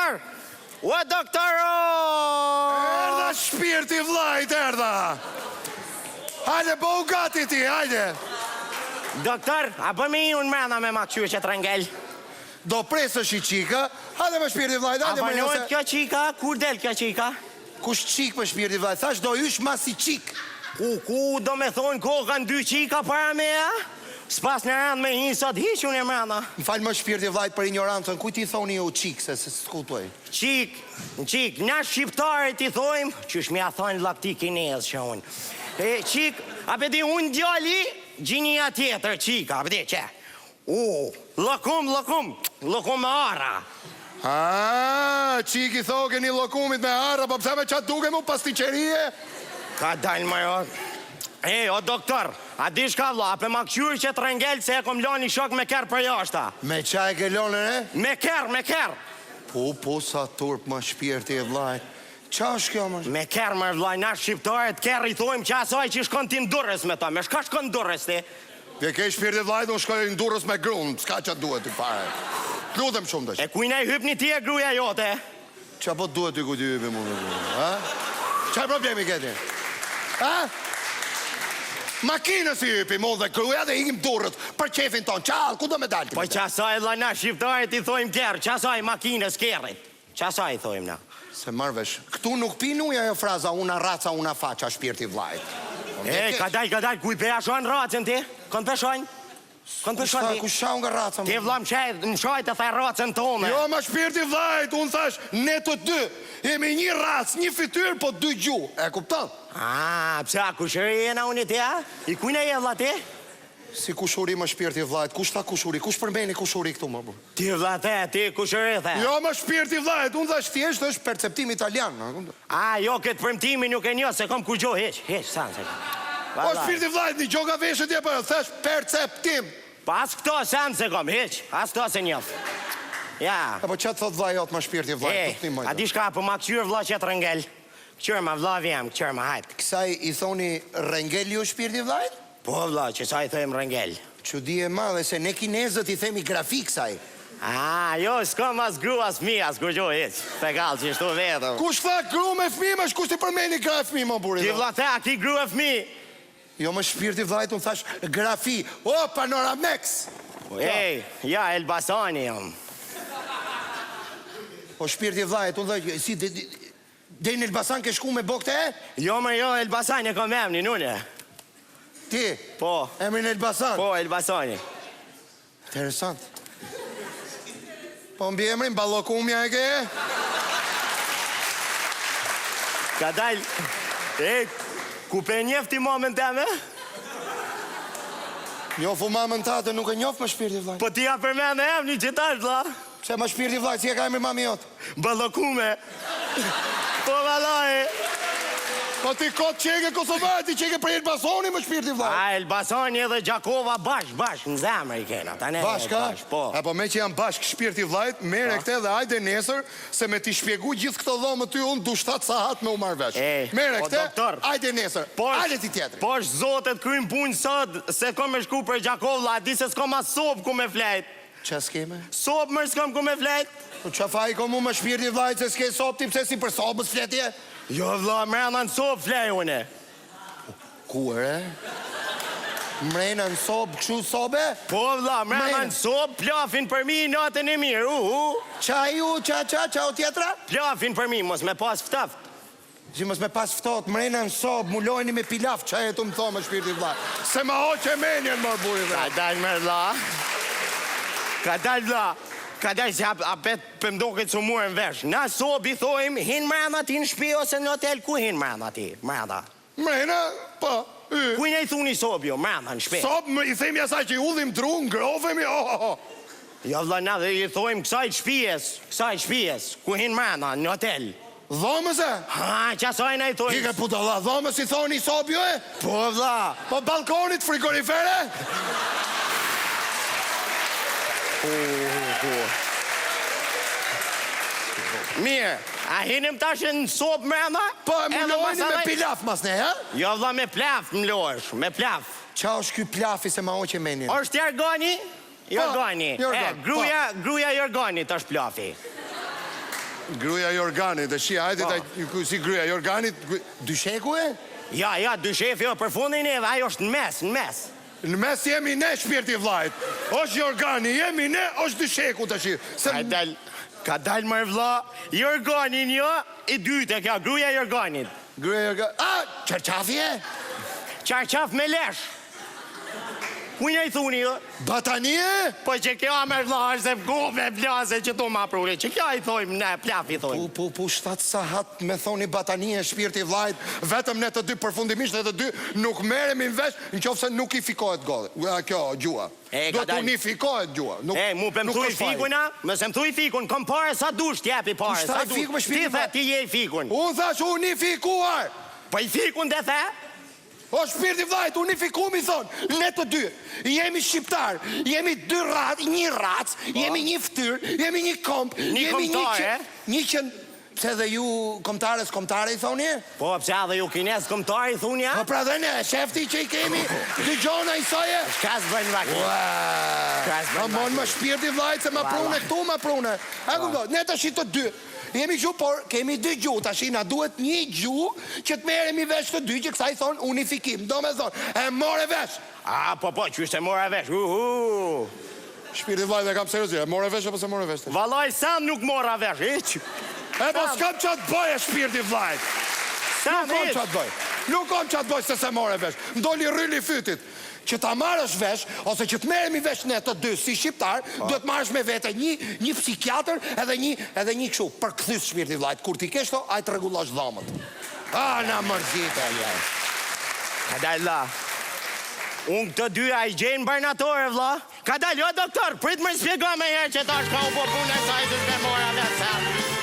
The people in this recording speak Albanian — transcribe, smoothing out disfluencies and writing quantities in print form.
doktor! Ua, doktoro! Erdha shpirti vllajt, erdha! Hajde, bëu gati ti, hajde! Doktor, a për me unë mrena me ma këqyë që të rëngel? Do presësh I qika, hajde me shpirti vllajt, A hajde për me nojt kjo qika? Kur del kjo qika? Kush qik me shpirti vllajt, thash do ysh mas I qik. Ku do me thonë kokën 2 qika para me ja? S'pas në rëndë me hinë sot hiq unë e mrena. Më falë më shpirti vllajt për ignorancën, ku ti thoni ju qik, se s'kuptoj. Qik, na shqiptarit I thojmë, që shmja thonë lakti kinez që unë. Qik, a përdi unë djali, gjinia tjetër, qik, a përdi që? Lokum me ara. Qik I thoke një lokumit me ara, po pse me qatë duke mu pastiqerie? Ka dalë më jo. O doktor, a di shka vlla, a për ma këqyrë që të rëngel se e kom loni shok me kërë për jashta. Me qaj ke lonën, e? Me kërë. Po, sa turp më shpirti e vllajt. Qa është kjo më? Me kërë më vllaj, na shqiptarët kërë I thojmë që asaj që shkon ti ndurës me ta. Me shka shkon ndurës ti? Dhe ke shpirti vllajt, unë shkoj ndurës me grunë, s'ka që duhet të pare. Lutem shumë dësh. E kujna I hypni ti e gruja jote? Qa po duhet ty ku ti hypi mu me grunë, ha? Qa problemi këti? Ha? Makinës I hypi mu dhe gruja dhe ikim durët për qefin ton. Qa, ku do me dalti? Po qasaj vlla, na shqiptarët I thojmë kërë, qasaj makinës kërrit. Qasaj I thojmë na. Se marvesh, këtu nuk pinuja jo fraza una raca, una faqa, shpirti vllajt. Ka dal, kuj pe ashojnë racën ti? Kënë peshojnë? Ku shau nga raca? Ti vlla më shaj të thaj racën tonë. Jo, ma shpirti vllajt, unë thash, ne të dy, jemi një racë, një fytyr, po 2 gjuhë. E kupton? Pse, kushëri jena unë I ti, a? I kujna je vlla ti? Si kushuri më shpirti vllajt, kush tha kushuri, kush përmeni kushuri këtu më burr? Ti vlla ti kushëri the. Jo, më shpirti vllajt, unë thash thjesht është perceptim italian. Jo, këtë përmtimi nuk e njo, se kom kur gjo, heq, sanë se. O, shpirti vllajt, një gjoga veshët je për, thash perceptim. Pas këto sanë se kom, heq, as këto se njof. Ja. Po që të thot vllaj jot më shpirti vllajt, a di shka, po ma këqyr vlla që të rëngel. Këqyr ma vlla vjem, këqyr ma hajt. Kësaj I thoni rëngel ju shpirti vllajt? Po vlla, që sa I thojmë rëngel. Që di e madhe se ne kinezët I themi grafik saj. Jo, s'kom as gru as fmi, as kur gjo heq. Pe kallë që shtu vetëm. Kush tha gru me fmi, më shkush ti përmeni gra e fmi, më buri. Ti vlla the, ki gru e fmi. Jo, më shpirti vllajt, unë thash grafi. O, Panoramex. Ja, Elbasani jam. O, shpirti vllajt, unë dhe, si, dhe në Elbasan ke shku me bokte e? Jo, Elbasani e kom emni, nune. Ti? Po. Emri në Elbasan? Po, Elbasani. Interesant. Po, mbi emrin, Ballokumja e ke? Ka dal, ku pe njefti mamën teme? Njofu mamën tate, nuk e njof më shpirti vllajt. Po ti ja përmend e emni që tash, vlla. Pse më shpirti vllajt, si e ka emri mami jot? Ballokume. Po, vallaj. Po ti kot qeke Kosovar, ti qeke për Elbasani më shpirti vllajt. Elbasani edhe Gjakova bashk, në zemër I kena. Bashka? Po. Po me që jam bashk shpirti vllajt, mere këte dhe hajde nesër, se me ti shpjegu gjithë këto dhomë ty unë du 7 sahat me u marrë vesh. Mere këte, hajde nesër, hajde ti tjetër. Po është zotet krymë punë sot, se kom me shku për Gjakova, di se s'kom as sobë ku me flejt. Qa s'keme? Sobë mërë s'kom ku me flejt. Po qa faj ko mu më shpirti vllajt se s'ke sobë ti pse si për sobës fletje? Jo vlla, mrena në sobë flej une. Kur, e? Mrena në sobë, këshu sobë? Po vlla, mrena në sobë, plafin për mi natën e mirë, Qa ju, qa o tjetra? Plafin për mi, mos me pas ftaf. Si mos me pas ftot, mrena në sobë, mulojni me pilaf, qa e të më thonë më shpirti vllajt? Se ma hoqe menjen më buri dhe. Ka dal më vlla. Ka dal se a bet për mdoket së murën vesh. Na sobi thojmë, hinë mrena ti në shpi ose në hotel, ku hinë mrena ti? Mrena? Po. Kujnë I thuni sobi jo, mrena në shpi? Sobë, I themi asaj që I udhim dru, ngrovemi, Jo vlla, na dhe I thojmë kësaj shpijes, ku hinë mrena në hotel. Dhomës e? Qasajna I thojmë. Kike putalla, dhomës I thoni sobi jo e? Po vlla. Po balkonit frigorifere? Mirë, a hinim tash në sobë mrena? Po, më lojni me pilaf mas ne, ha? Jo vlla, me plaf më lojsh, me plaf. Qa është ky plafi se ma oqe menjen? Është Jorgani? Jorgani. Gruja Jorgani të është plafi. Gruaja e organit, e shi, hajde si gruaja e organit, dysheku e? Ja, dyshefi jo për fundin e dhe ajo është në mes. Në mes jemi ne, shpirti vlajt. Është i organi, jemi ne, është dysheku të shi. Ka dal mërë vla, i organin jo, i dyte kja, gruaja e organit. Gruaja e organit, qarqafi e? Qarqaf me lesh. Kujna i thuni jo? Batanie? Po që kjo me vla është se gove plase që tu ma pruri, që kjo i thojmë ne, plaf i thojmë. Po, 7 sahat me thoni batanie, shpirti vlajt, vetëm ne të dy përfundimisht dhe të dy nuk meremi në vesh në qofë se nuk i fikohet kjo gjua. Do të unifikohet gjua. Mu për më thuj fikuna, mëse më thuj fikun, kom pare sa dush t'jepi pare, sa dush. Ti the ti je i fikun. Unë thash unifikuar. Po i fikun dhe the? O shpirti vlajt, unifikumi thonë, ne të dy, jemi shqiptar, jemi dy rat, një rac, jemi një ftyr, jemi një komp, jemi një qënë, pse dhe ju komtare i thoni? Po, pse dhe ju kines komtare i thuni, ja? Po pra dhe ne, shefti që i kemi, dy gjona i soje? Shkas bëjnë vakit. Ma mon më shpirti vlajt, se ma prune, tu ma prune. Ne të shi të dy. Jemi gju, por kemi dy gju, ta shi na duhet një gju që të meremi vesh të dy, që kësa i thonë unifikim. Do me thonë, e more vesh. Po, që ishte more vesh, Shpirti vlajt dhe kam seriozit, e more vesh apo se more vesh? Valoj, sam nuk mora vesh, iq. E po s'kam qatë bëj e shpirti vlajt. Nuk kom qatë bëj. Nuk kom qatë bëj se more vesh. Ndoli rrili fytit. Që ta marrësh vesh, ose që të meremi vesh ne të dy si shqiptar, duhet marrësh me vete një psikiatër edhe një këshu, për këthys shpirti vlajt. Kur ti keshto, a i të regullosh dhamët. Na mërzit e ljaj. Kadal, la. Unë këtë dy a i gjenë barnatore, vla. Kadal, jo doktor, prit më spjego me herë që ta shka u po punë e sajtës me mora vetë.